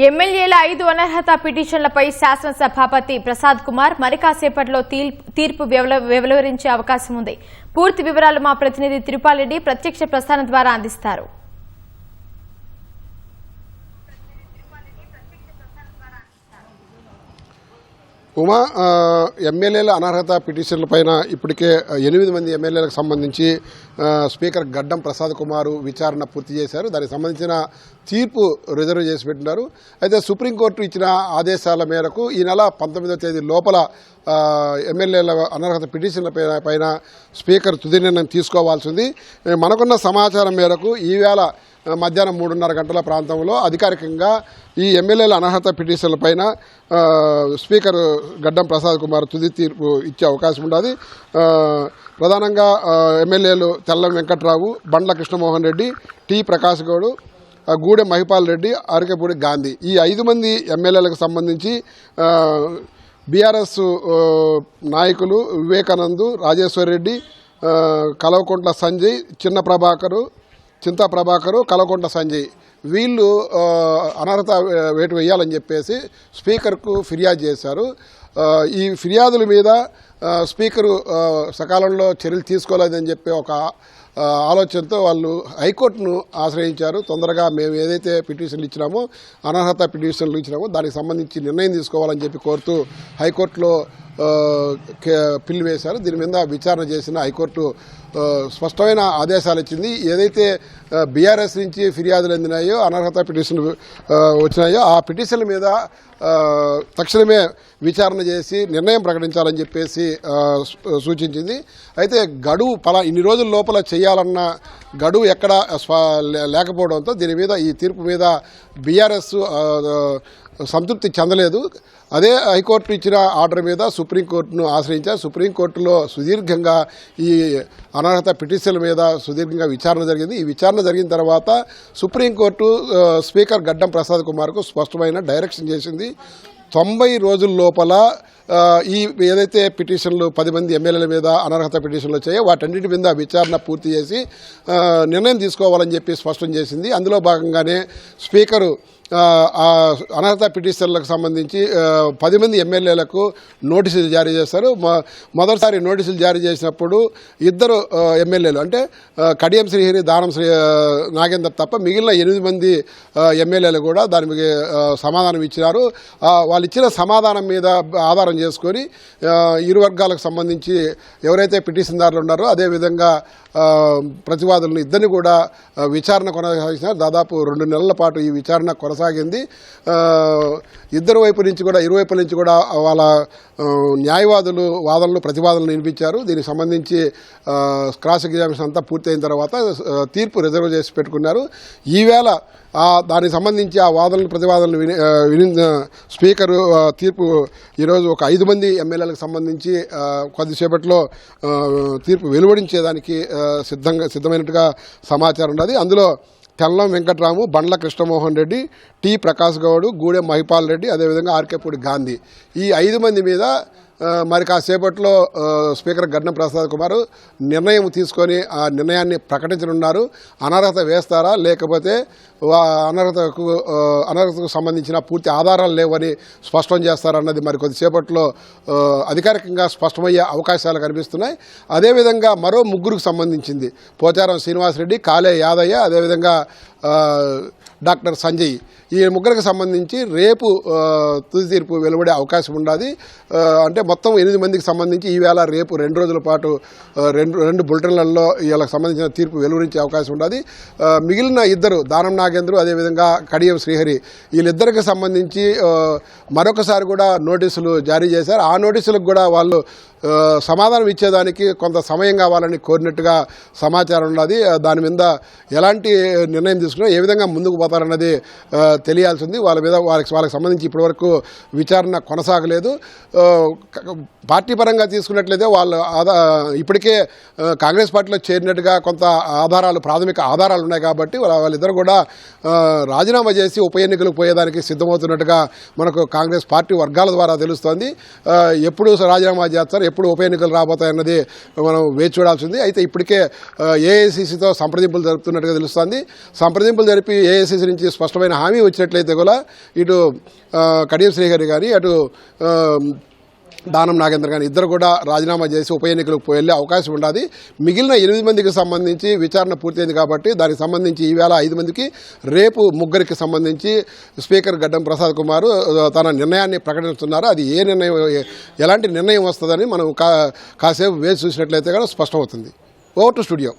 ఎమ్మెల్యేల 5 అనర్హత పిటిషన్లపై శాసనసభాపతి ప్రసాద్ కుమార్ మరికాసేపట్లో తీర్పు వెలువరించే అవకాశం ఉంది. పూర్తి వివరాలు మా ప్రతినిధి తిరుపాలరెడ్డి ప్రత్యక్ష ప్రసారం ద్వారా అందిస్తారు. ఉమా, ఎమ్మెల్యేల అనర్హత పిటిషన్లపైన ఇప్పటికే 8 మంది ఎమ్మెల్యేలకు సంబంధించి స్పీకర్ గడ్డం ప్రసాద్ కుమార్ విచారణ పూర్తి చేశారు. దానికి సంబంధించిన తీర్పు రిజర్వ్ చేసి పెట్టినారు. అయితే సుప్రీంకోర్టు ఇచ్చిన ఆదేశాల మేరకు ఈ నెల 19వ తేదీ లోపల ఎమ్మెల్యేల అనర్హత పిటిషన్ల పైన స్పీకర్ తుది నిర్ణయం తీసుకోవాల్సింది. మనకున్న సమాచారం మేరకు ఈవేళ మధ్యాహ్నం 3:30 గంటల ప్రాంతంలో అధికారికంగా ఈ ఎమ్మెల్యేల అనర్హత పిటిషన్లపైన స్పీకర్ గడ్డం ప్రసాద్ కుమార్ తుది తీర్పు ఇచ్చే అవకాశం ఉన్నది. ప్రధానంగా ఎమ్మెల్యేలు తెల్లం వెంకట్రావు, బండ్ల కృష్ణమోహన్ రెడ్డి, టి ప్రకాష్ గౌడ్, గూడెం మహిపాల్ రెడ్డి, అరకెపూడి గాంధీ ఈ 5 మంది ఎమ్మెల్యేలకు సంబంధించి బీఆర్ఎస్ నాయకులు వివేకానంద్, రాజేశ్వర్ రెడ్డి, కల్వకుంట్ల సంజయ్, చింతా ప్రభాకరు, కల్వకుంట్ల సంజయ్ వీళ్ళు అనర్హత వేటు వేయాలని చెప్పేసి స్పీకర్కు ఫిర్యాదు చేశారు. ఈ ఫిర్యాదుల మీద స్పీకరు సకాలంలో చర్యలు తీసుకోలేదని చెప్పి ఒక ఆలోచనతో వాళ్ళు హైకోర్టును ఆశ్రయించారు. తొందరగా మేము ఏదైతే పిటిషన్లు ఇచ్చినామో అనర్హత పిటిషన్లు ఇచ్చినామో దానికి సంబంధించి నిర్ణయం తీసుకోవాలని చెప్పి కోరుతూ హైకోర్టులో పిల్లు వేశారు. దీని మీద విచారణ చేసిన హైకోర్టు స్పష్టమైన ఆదేశాలు ఇచ్చింది. ఏదైతే బీఆర్ఎస్ నుంచి ఫిర్యాదులు అందినాయో, అనర్హత పిటిషన్లు వచ్చినాయో ఆ పిటిషన్ల మీద తక్షణమే విచారణ చేసి నిర్ణయం ప్రకటించాలని చెప్పేసి సూచించింది. అయితే గడువు ఇన్ని రోజుల లోపల చేయాలన్న గడువు ఎక్కడ లేకపోవడంతో దీని మీద ఈ తీర్పు మీద బీఆర్ఎస్ సంతృప్తి చెందలేదు. అదే హైకోర్టు ఇచ్చిన ఆర్డర్ మీద సుప్రీంకోర్టును ఆశ్రయించారు. సుప్రీంకోర్టులో సుదీర్ఘంగా ఈ అనర్హత పిటిషన్ల మీద సుదీర్ఘంగా విచారణ జరిగింది. ఈ విచారణ జరిగిన తర్వాత సుప్రీంకోర్టు స్పీకర్ గడ్డం ప్రసాద్ కుమార్కు స్పష్టమైన డైరెక్షన్ చేసింది. 90 రోజుల లోపల ఈ ఏదైతే పిటిషన్లు 10 మంది ఎమ్మెల్యేల మీద అనర్హత పిటిషన్లు వచ్చాయో వాటన్నిటి మీద విచారణ పూర్తి చేసి నిర్ణయం తీసుకోవాలని చెప్పి స్పష్టం చేసింది. అందులో భాగంగానే స్పీకరు అనర్హత పిటిషన్లకు సంబంధించి 10 మంది ఎమ్మెల్యేలకు నోటీసులు జారీ చేస్తారు. మొదటిసారి నోటీసులు జారీ చేసినప్పుడు 2 ఎమ్మెల్యేలు అంటే కడియం శ్రీహరి, దానం నాగేందర్ తప్ప మిగిలిన 8 మంది ఎమ్మెల్యేలు కూడా దానికి సమాధానం ఇచ్చినారు. వాళ్ళు ఇచ్చిన సమాధానం మీద ఆధారం చేసుకొని ఇరు వర్గాలకు సంబంధించి ఎవరైతే పిటిషన్దారులు ఉన్నారో అదేవిధంగా ప్రతివాదులను ఇద్దరిని కూడా విచారణ కొనసాగించినారు. దాదాపు 2 నెలల పాటు ఈ విచారణ కొనసాగింది. ఇద్దరు వైపు నుంచి కూడా ఇరువైపుల నుంచి కూడా వాళ్ళ న్యాయవాదులు వాదనలు ప్రతివాదనలు వినిపించారు. దీనికి సంబంధించి క్రాస్ ఎగ్జామినేషన్ అంతా పూర్తయిన తర్వాత తీర్పు రిజర్వ్ చేసి పెట్టుకున్నారు. ఈవేళ దానికి సంబంధించి ఆ వాదనలు ప్రతివాదనలు విని స్పీకరు తీర్పు ఈరోజు ఒక 5 మంది ఎమ్మెల్యేలకు సంబంధించి కొద్దిసేపట్లో తీర్పు వెలువడించేదానికి సిద్ధమైనట్టుగా సమాచారం ఉన్నది. అందులో తెల్లం వెంకట్రాము, బండ్ల కృష్ణమోహన్ రెడ్డి, టి ప్రకాష్ గౌడ్, గూడెం మహిపాల్ రెడ్డి, అదేవిధంగా ఆర్కేపూడి గాంధీ ఈ 5 మంది మీద మరి కాసేపట్లో స్పీకర్ గడ్డం ప్రసాద్ కుమార్ నిర్ణయం తీసుకొని ఆ నిర్ణయాన్ని ప్రకటించనున్నారు. అనర్హత వేస్తారా లేకపోతే అనర్హతకు సంబంధించిన పూర్తి ఆధారాలు లేవని స్పష్టం చేస్తారన్నది మరి కొద్దిసేపట్లో అధికారికంగా స్పష్టమయ్యే అవకాశాలు కనిపిస్తున్నాయి. అదేవిధంగా మరో 3కు సంబంధించింది పోచారం శ్రీనివాసరెడ్డి, కాలే యాదయ్య, అదేవిధంగా డాక్టర్ సంజయ్ ఈ 3కి సంబంధించి రేపు తుది తీర్పు వెలువడే అవకాశం ఉన్నది. అంటే మొత్తం 8 మందికి సంబంధించి ఈవేళ రేపు 2 రోజుల పాటు రెండు బులెటిన్లలో వీళ్ళకి సంబంధించిన తీర్పు వెలువరించే అవకాశం ఉన్నది. మిగిలిన 2 దానం నాగేంద్ర అదేవిధంగా కడియం శ్రీహరి వీళ్ళిద్దరికి సంబంధించి మరొకసారి కూడా నోటీసులు జారీ చేశారు. ఆ నోటీసులకు కూడా వాళ్ళు సమాధానం ఇచ్చేదానికి కొంత సమయం కావాలని కోరినట్టుగా సమాచారం ఉన్నది. దాని మీద ఎలాంటి నిర్ణయం తీసుకున్నా ఏ విధంగా ముందుకు పోతారన్నది తెలియాల్సింది. వాళ్ళకి సంబంధించి ఇప్పటివరకు విచారణ కొనసాగలేదు. పార్టీ పరంగా తీసుకున్నట్లయితే వాళ్ళు ఇప్పటికే కాంగ్రెస్ పార్టీలో చేరినట్టుగా కొంత ప్రాథమిక ఆధారాలు ఉన్నాయి కాబట్టి వాళ్ళిద్దరు కూడా రాజీనామా చేసి ఉప ఎన్నికలకు పోయేదానికి సిద్ధమవుతున్నట్టుగా మనకు కాంగ్రెస్ పార్టీ వర్గాల ద్వారా తెలుస్తోంది. ఎప్పుడు రాజీనామా చేస్తారు, ఎప్పుడు ఉప ఎన్నికలు రాబోతాయన్నది మనం వేచి చూడాల్సింది. అయితే ఇప్పటికే ఏఐసిసితో సంప్రదింపులు జరుపుతున్నట్టుగా తెలుస్తోంది. సంప్రదింపులు జరిపి ఏఐసిసి నుంచి స్పష్టమైన హామీ వచ్చినట్లయితే కూడా ఇటు కడియం శ్రీహరి గారి అటు దానం నాగేంద్ర గారి ఇద్దరు కూడా రాజీనామా చేసి ఉప ఎన్నికలకు వెళ్ళే అవకాశం ఉండాలి. మిగిలిన 8 మందికి సంబంధించి విచారణ పూర్తయింది కాబట్టి దానికి సంబంధించి ఈవేళ 5 మందికి, రేపు 3కి సంబంధించి స్పీకర్ గడ్డం ప్రసాద్ కుమార్ తన నిర్ణయాన్ని ప్రకటిస్తున్నారు. అది ఏ నిర్ణయం, ఎలాంటి నిర్ణయం వస్తుందని మనం కాసేపు వేచి చూసినట్లయితే కూడా స్పష్టమవుతుంది. Over to studio.